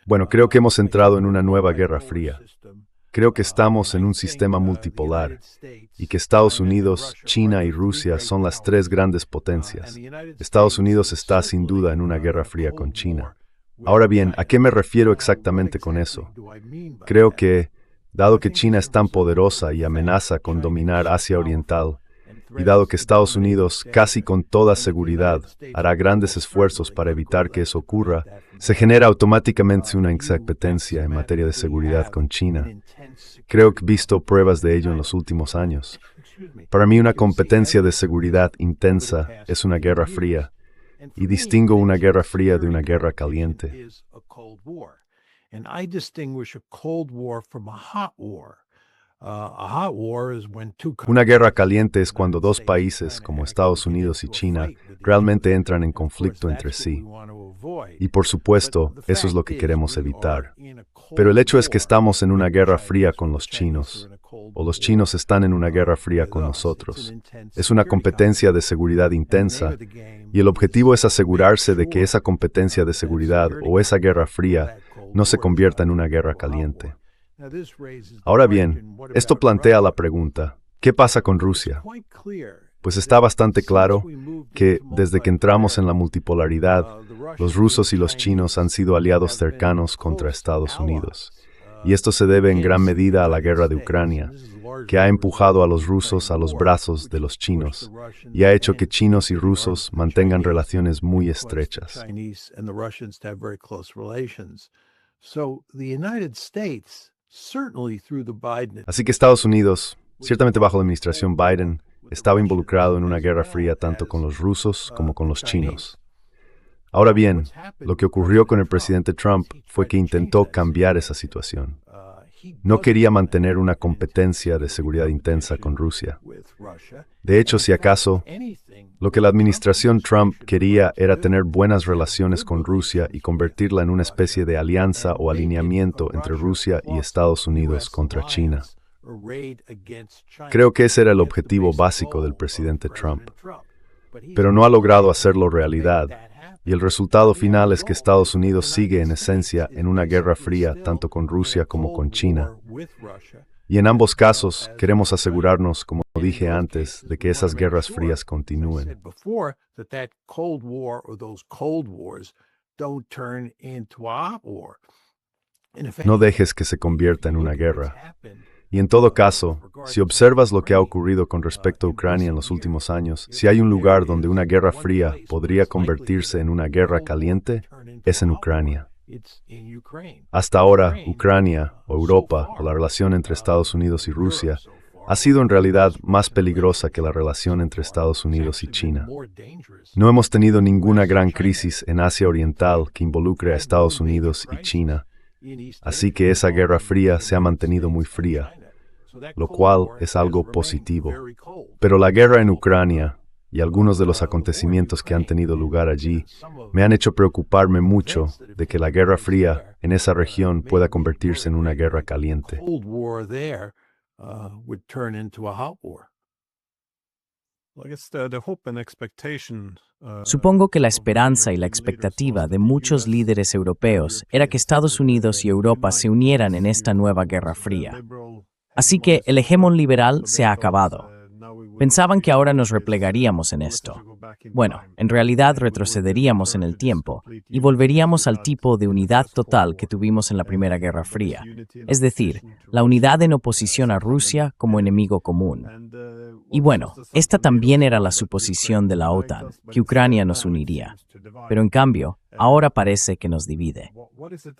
Bueno, creo que hemos entrado en una nueva guerra fría. Creo que estamos en un sistema multipolar y que Estados Unidos, China y Rusia son las tres grandes potencias. Estados Unidos está sin duda en una guerra fría con China. Ahora bien, ¿a qué me refiero exactamente con eso? Creo que, dado que China es tan poderosa y amenaza con dominar Asia Oriental, y dado que Estados Unidos, casi con toda seguridad, hará grandes esfuerzos para evitar que eso ocurra, se genera automáticamente una incompetencia en materia de seguridad con China. Creo que he visto pruebas de ello en los últimos años. Para mí, una competencia de seguridad intensa es una guerra fría, y distingo una guerra fría de una guerra caliente. Una guerra caliente es cuando dos países, como Estados Unidos y China, realmente entran en conflicto entre sí. Y por supuesto, eso es lo que queremos evitar. Pero el hecho es que estamos en una guerra fría con los chinos, o los chinos están en una guerra fría con nosotros. Es una competencia de seguridad intensa, y el objetivo es asegurarse de que esa competencia de seguridad o esa guerra fría no se convierta en una guerra caliente. Ahora bien, esto plantea la pregunta, ¿qué pasa con Rusia? Pues está bastante claro que, desde que entramos en la multipolaridad, los rusos y los chinos han sido aliados cercanos contra Estados Unidos. Y esto se debe en gran medida a la guerra de Ucrania, que ha empujado a los rusos a los brazos de los chinos y ha hecho que chinos y rusos mantengan relaciones muy estrechas. Así que Estados Unidos, ciertamente bajo la administración Biden, estaba involucrado en una guerra fría tanto con los rusos como con los chinos. Ahora bien, lo que ocurrió con el presidente Trump fue que intentó cambiar esa situación. No quería mantener una competencia de seguridad intensa con Rusia. De hecho, si acaso, lo que la administración Trump quería era tener buenas relaciones con Rusia y convertirla en una especie de alianza o alineamiento entre Rusia y Estados Unidos contra China. Creo que ese era el objetivo básico del presidente Trump, pero no ha logrado hacerlo realidad, y el resultado final es que Estados Unidos sigue en esencia en una guerra fría tanto con Rusia como con China. Y en ambos casos queremos asegurarnos, como dije antes, de que esas guerras frías continúen. No dejes que se convierta en una guerra. Y en todo caso, si observas lo que ha ocurrido con respecto a Ucrania en los últimos años, si hay un lugar donde una guerra fría podría convertirse en una guerra caliente, es en Ucrania. Hasta ahora, Ucrania, o Europa, o la relación entre Estados Unidos y Rusia, ha sido en realidad más peligrosa que la relación entre Estados Unidos y China. No hemos tenido ninguna gran crisis en Asia Oriental que involucre a Estados Unidos y China, así que esa guerra fría se ha mantenido muy fría, lo cual es algo positivo. Pero la guerra en Ucrania y algunos de los acontecimientos que han tenido lugar allí me han hecho preocuparme mucho de que la guerra fría en esa región pueda convertirse en una guerra caliente. Supongo que la esperanza y la expectativa de muchos líderes europeos era que Estados Unidos y Europa se unieran en esta nueva guerra fría. Así que el hegemón liberal se ha acabado. Pensaban que ahora nos replegaríamos en esto. Bueno, en realidad retrocederíamos en el tiempo y volveríamos al tipo de unidad total que tuvimos en la Primera Guerra Fría, es decir, la unidad en oposición a Rusia como enemigo común. Y bueno, esta también era la suposición de la OTAN, que Ucrania nos uniría. Pero en cambio, ahora parece que nos divide.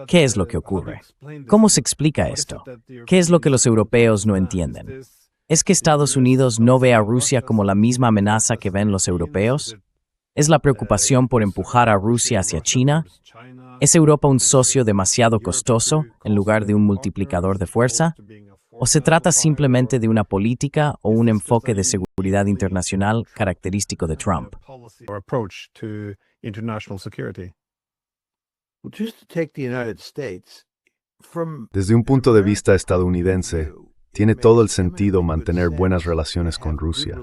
¿Qué es lo que ocurre? ¿Cómo se explica esto? ¿Qué es lo que los europeos no entienden? ¿Es que Estados Unidos no ve a Rusia como la misma amenaza que ven los europeos? ¿Es la preocupación por empujar a Rusia hacia China? ¿Es Europa un socio demasiado costoso en lugar de un multiplicador de fuerza? ¿O se trata simplemente de una política o un enfoque de seguridad internacional característico de Trump? Desde un punto de vista estadounidense, tiene todo el sentido mantener buenas relaciones con Rusia.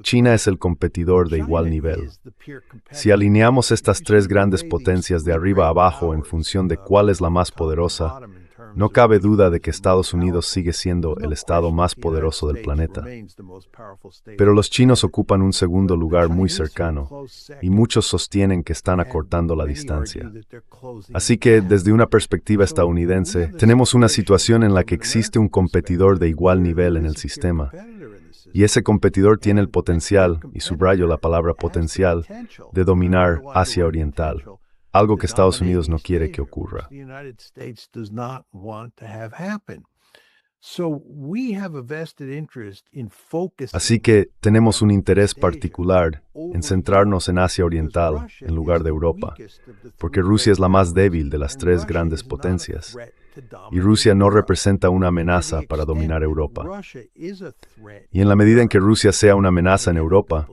China es el competidor de igual nivel. Si alineamos estas tres grandes potencias de arriba a abajo en función de cuál es la más poderosa, no cabe duda de que Estados Unidos sigue siendo el estado más poderoso del planeta. Pero los chinos ocupan un segundo lugar muy cercano, y muchos sostienen que están acortando la distancia. Así que, desde una perspectiva estadounidense, tenemos una situación en la que existe un competidor de igual nivel en el sistema. Y ese competidor tiene el potencial, y subrayo la palabra potencial, de dominar Asia Oriental. Algo que Estados Unidos no quiere que ocurra. Así que tenemos un interés particular en centrarnos en Asia Oriental en lugar de Europa, porque Rusia es la más débil de las tres grandes potencias, y Rusia no representa una amenaza para dominar Europa. Y en la medida en que Rusia sea una amenaza en Europa,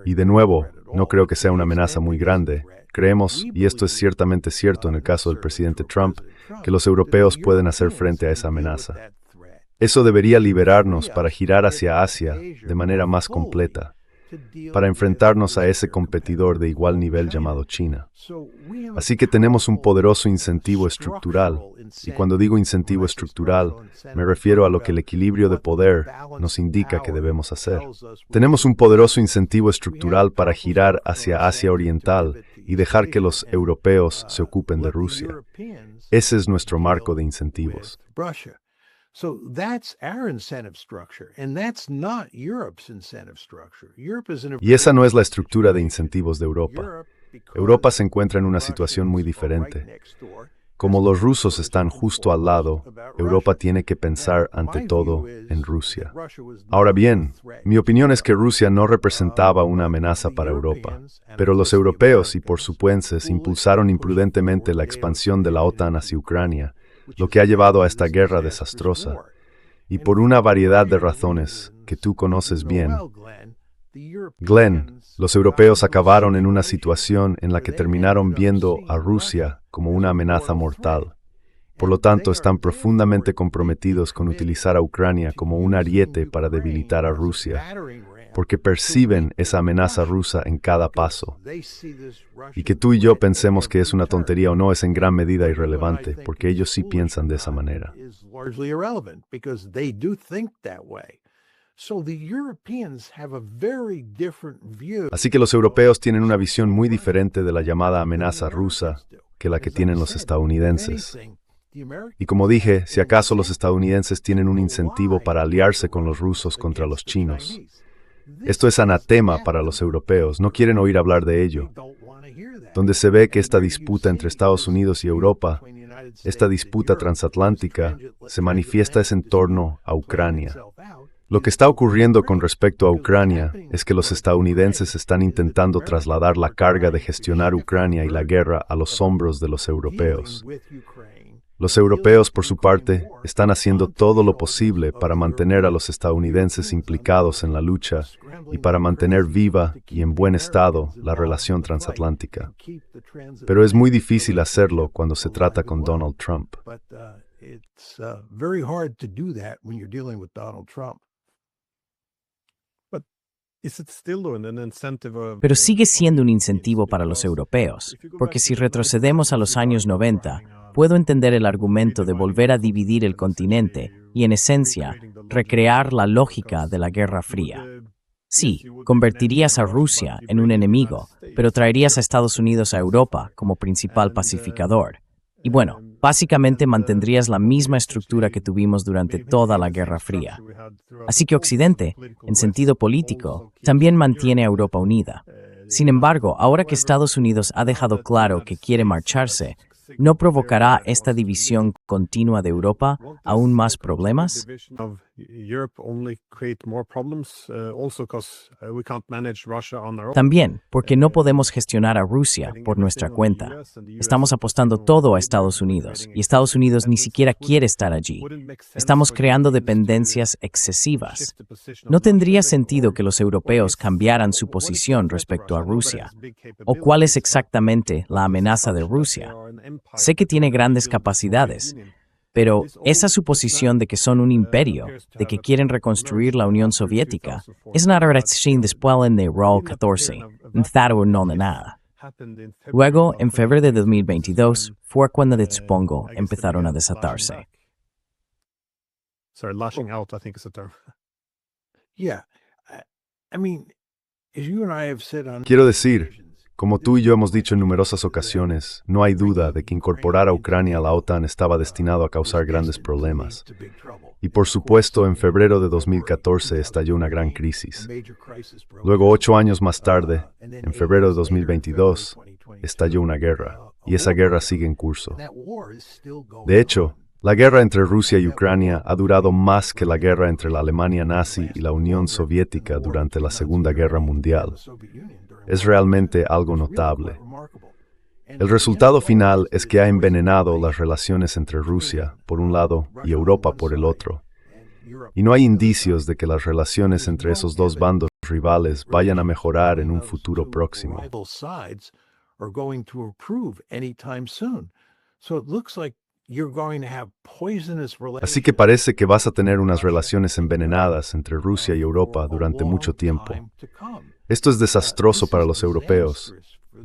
y de nuevo, no creo que sea una amenaza muy grande, creemos, y esto es ciertamente cierto en el caso del presidente Trump, que los europeos pueden hacer frente a esa amenaza. Eso debería liberarnos para girar hacia Asia de manera más completa, para enfrentarnos a ese competidor de igual nivel llamado China. Así que tenemos un poderoso incentivo estructural, y cuando digo incentivo estructural, me refiero a lo que el equilibrio de poder nos indica que debemos hacer. Tenemos un poderoso incentivo estructural para girar hacia Asia Oriental y dejar que los europeos se ocupen de Rusia. Ese es nuestro marco de incentivos. Y esa no es la estructura de incentivos de Europa. Europa se encuentra en una situación muy diferente. Como los rusos están justo al lado, Europa tiene que pensar ante todo en Rusia. Ahora bien, mi opinión es que Rusia no representaba una amenaza para Europa, pero los europeos y porsupuenses impulsaron imprudentemente la expansión de la OTAN hacia Ucrania, lo que ha llevado a esta guerra desastrosa. Y por una variedad de razones que tú conoces bien, Glenn, los europeos acabaron en una situación en la que terminaron viendo a Rusia como una amenaza mortal. Por lo tanto, están profundamente comprometidos con utilizar a Ucrania como un ariete para debilitar a Rusia, porque perciben esa amenaza rusa en cada paso. Y que tú y yo pensemos que es una tontería o no es en gran medida irrelevante, porque ellos sí piensan de esa manera. Así que los europeos tienen una visión muy diferente de la llamada amenaza rusa que la que tienen los estadounidenses. Y como dije, si acaso los estadounidenses tienen un incentivo para aliarse con los rusos contra los chinos. Esto es anatema para los europeos, no quieren oír hablar de ello. Donde se ve que esta disputa entre Estados Unidos y Europa, esta disputa transatlántica, se manifiesta en torno a Ucrania. Lo que está ocurriendo con respecto a Ucrania es que los estadounidenses están intentando trasladar la carga de gestionar Ucrania y la guerra a los hombros de los europeos. Los europeos, por su parte, están haciendo todo lo posible para mantener a los estadounidenses implicados en la lucha y para mantener viva y en buen estado la relación transatlántica. Pero es muy difícil hacerlo cuando se trata con Donald Trump. Pero sigue siendo un incentivo para los europeos, porque si retrocedemos a los años 90, puedo entender el argumento de volver a dividir el continente y, en esencia, recrear la lógica de la Guerra Fría. Sí, convertirías a Rusia en un enemigo, pero traerías a Estados Unidos a Europa como principal pacificador. Y bueno, básicamente mantendrías la misma estructura que tuvimos durante toda la Guerra Fría. Así que Occidente, en sentido político, también mantiene a Europa unida. Sin embargo, ahora que Estados Unidos ha dejado claro que quiere marcharse, ¿no provocará esta división continua de Europa aún más problemas? También, porque no podemos gestionar a Rusia por nuestra cuenta. Estamos apostando todo a Estados Unidos, y Estados Unidos ni siquiera quiere estar allí. Estamos creando dependencias excesivas. ¿No tendría sentido que los europeos cambiaran su posición respecto a Rusia? ¿O cuál es exactamente la amenaza de Rusia? Sé que tiene grandes capacidades, Pero esa suposición de que son un imperio, de que quieren reconstruir la Unión Soviética, es una reacción después de Raúl XIV, no de nada. Luego, en febrero de 2022, fue cuando supongo empezaron a desatarse. Sorry, lashing out, I think is the term. Yeah. I mean, as you and I have said on Quiero decir, como tú y yo hemos dicho en numerosas ocasiones, no hay duda de que incorporar a Ucrania a la OTAN estaba destinado a causar grandes problemas. Y por supuesto, en febrero de 2014 estalló una gran crisis. Luego, 8 años más tarde, en febrero de 2022, estalló una guerra, y esa guerra sigue en curso. De hecho, la guerra entre Rusia y Ucrania ha durado más que la guerra entre la Alemania nazi y la Unión Soviética durante la Segunda Guerra Mundial. Es realmente algo notable. El resultado final es que ha envenenado las relaciones entre Rusia, por un lado, y Europa por el otro. Y no hay indicios de que las relaciones entre esos dos bandos rivales vayan a mejorar en un futuro próximo. Así que parece que vas a tener unas relaciones envenenadas entre Rusia y Europa durante mucho tiempo. Esto es desastroso para los europeos,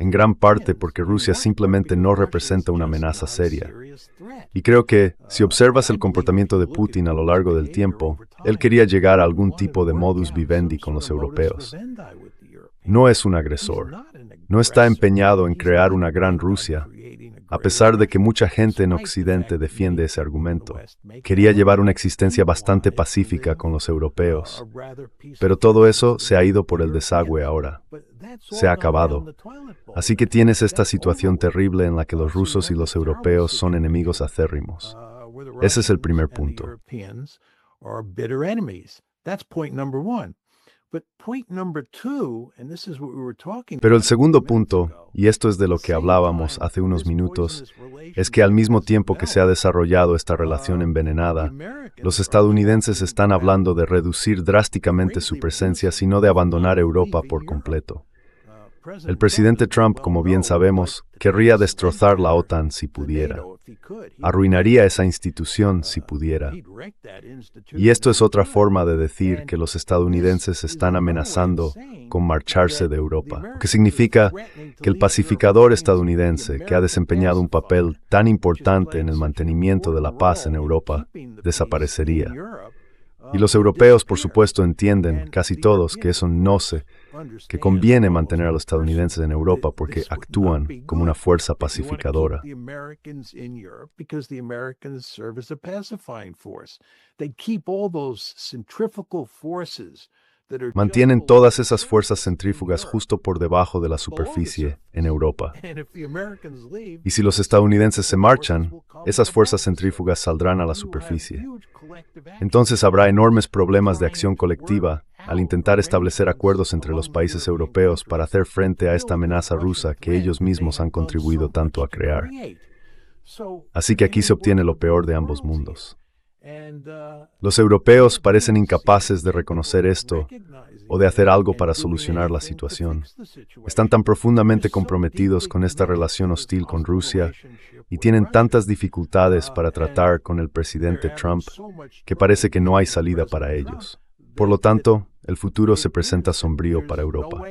en gran parte porque Rusia simplemente no representa una amenaza seria. Y creo que, si observas el comportamiento de Putin a lo largo del tiempo, él quería llegar a algún tipo de modus vivendi con los europeos. No es un agresor. No está empeñado en crear una gran Rusia, a pesar de que mucha gente en Occidente defiende ese argumento. Quería llevar una existencia bastante pacífica con los europeos. Pero todo eso se ha ido por el desagüe ahora. Se ha acabado. Así que tienes esta situación terrible en la que los rusos y los europeos son enemigos acérrimos. Ese es el primer punto. Pero el segundo punto, y esto es de lo que hablábamos hace unos minutos, es que al mismo tiempo que se ha desarrollado esta relación envenenada, los estadounidenses están hablando de reducir drásticamente su presencia, sino de abandonar Europa por completo. El presidente Trump, como bien sabemos, querría destrozar la OTAN si pudiera. Arruinaría esa institución si pudiera. Y esto es otra forma de decir que los estadounidenses están amenazando con marcharse de Europa, lo que significa que el pacificador estadounidense, que ha desempeñado un papel tan importante en el mantenimiento de la paz en Europa, desaparecería. Y los europeos, por supuesto, entienden, casi todos, que eso no que conviene mantener a los estadounidenses en Europa porque actúan como una fuerza pacificadora. Mantienen todas esas fuerzas centrífugas justo por debajo de la superficie en Europa. Y si los estadounidenses se marchan, esas fuerzas centrífugas saldrán a la superficie. Entonces habrá enormes problemas de acción colectiva al intentar establecer acuerdos entre los países europeos para hacer frente a esta amenaza rusa que ellos mismos han contribuido tanto a crear. Así que aquí se obtiene lo peor de ambos mundos. Los europeos parecen incapaces de reconocer esto o de hacer algo para solucionar la situación. Están tan profundamente comprometidos con esta relación hostil con Rusia y tienen tantas dificultades para tratar con el presidente Trump que parece que no hay salida para ellos. Por lo tanto, el futuro se presenta sombrío para Europa.